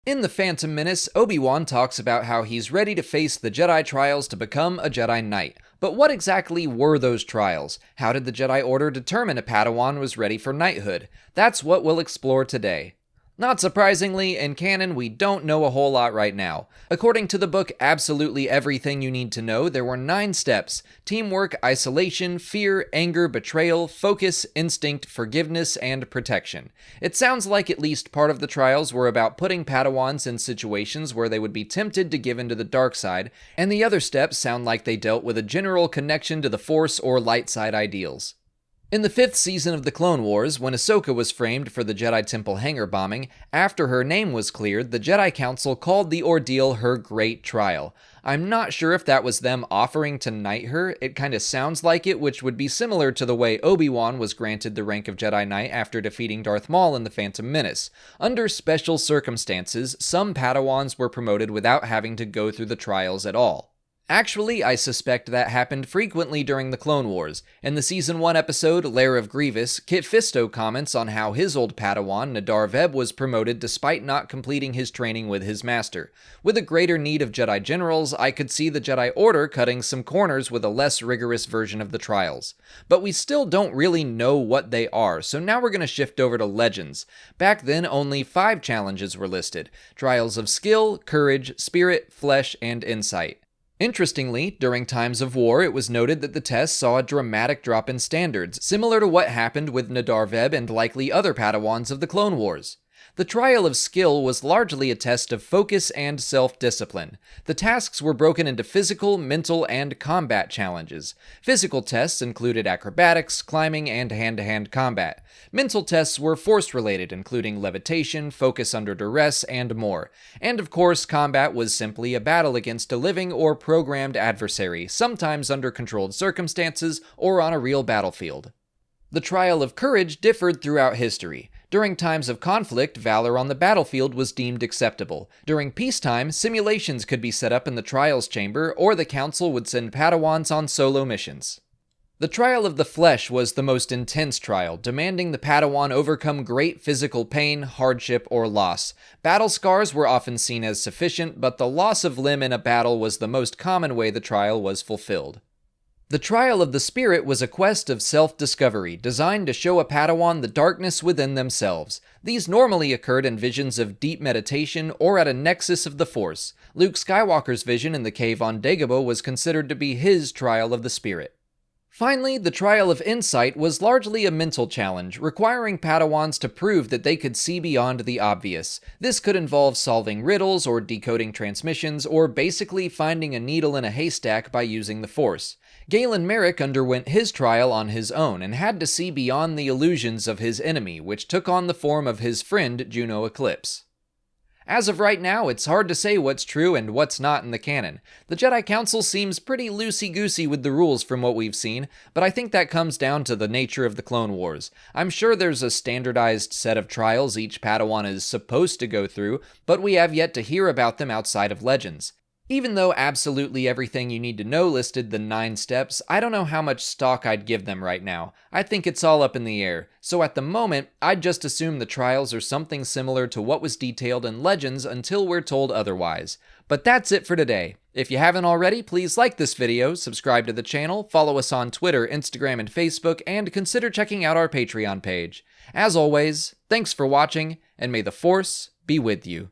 In The Phantom Menace, Obi-Wan talks about how he's ready to face the Jedi Trials to become a Jedi Knight. But what exactly were those trials? How did the Jedi Order determine a Padawan was ready for knighthood? That's what we'll explore today. Not surprisingly, in canon, we don't know a whole lot right now. According to the book Absolutely Everything You Need to Know, there were 9 steps: teamwork, isolation, fear, anger, betrayal, focus, instinct, forgiveness, and protection. It sounds like at least part of the trials were about putting Padawans in situations where they would be tempted to give into the dark side, and the other steps sound like they dealt with a general connection to the Force or light side ideals. In the 5th season of The Clone Wars, when Ahsoka was framed for the Jedi Temple hangar bombing, after her name was cleared, the Jedi Council called the ordeal her Great Trial. I'm not sure if that was them offering to knight her. It kinda sounds like it, which would be similar to the way Obi-Wan was granted the rank of Jedi Knight after defeating Darth Maul in The Phantom Menace. Under special circumstances, some Padawans were promoted without having to go through the trials at all. Actually, I suspect that happened frequently during the Clone Wars. In the Season 1 episode, Lair of Grievous, Kit Fisto comments on how his old Padawan, Nadar Veb, was promoted despite not completing his training with his master. With a greater need of Jedi generals, I could see the Jedi Order cutting some corners with a less rigorous version of the trials. But we still don't really know what they are, so now we're going to shift over to Legends. Back then, only 5 challenges were listed: Trials of Skill, Courage, Spirit, Flesh, and Insight. Interestingly, during times of war, it was noted that the tests saw a dramatic drop in standards, similar to what happened with Nadar Veb and likely other Padawans of the Clone Wars. The Trial of Skill was largely a test of focus and self-discipline. The tasks were broken into physical, mental, and combat challenges. Physical tests included acrobatics, climbing, and hand-to-hand combat. Mental tests were force-related, including levitation, focus under duress, and more. And of course, combat was simply a battle against a living or programmed adversary, sometimes under controlled circumstances or on a real battlefield. The Trial of Courage differed throughout history. During times of conflict, valor on the battlefield was deemed acceptable. During peacetime, simulations could be set up in the Trials Chamber, or the Council would send Padawans on solo missions. The Trial of the Flesh was the most intense trial, demanding the Padawan overcome great physical pain, hardship, or loss. Battle scars were often seen as sufficient, but the loss of limb in a battle was the most common way the trial was fulfilled. The Trial of the Spirit was a quest of self-discovery, designed to show a Padawan the darkness within themselves. These normally occurred in visions of deep meditation or at a nexus of the Force. Luke Skywalker's vision in the cave on Dagobah was considered to be his Trial of the Spirit. Finally, the Trial of Insight was largely a mental challenge, requiring Padawans to prove that they could see beyond the obvious. This could involve solving riddles or decoding transmissions, or basically finding a needle in a haystack by using the Force. Galen Merrick underwent his trial on his own and had to see beyond the illusions of his enemy, which took on the form of his friend Juno Eclipse. As of right now, it's hard to say what's true and what's not in the canon. The Jedi Council seems pretty loosey-goosey with the rules from what we've seen, but I think that comes down to the nature of the Clone Wars. I'm sure there's a standardized set of trials each Padawan is supposed to go through, but we have yet to hear about them outside of Legends. Even though Absolutely Everything You Need to Know listed the 9 steps, I don't know how much stock I'd give them right now. I think it's all up in the air, so at the moment, I'd just assume the trials are something similar to what was detailed in Legends until we're told otherwise. But that's it for today. If you haven't already, please like this video, subscribe to the channel, follow us on Twitter, Instagram, and Facebook, and consider checking out our Patreon page. As always, thanks for watching, and may the Force be with you.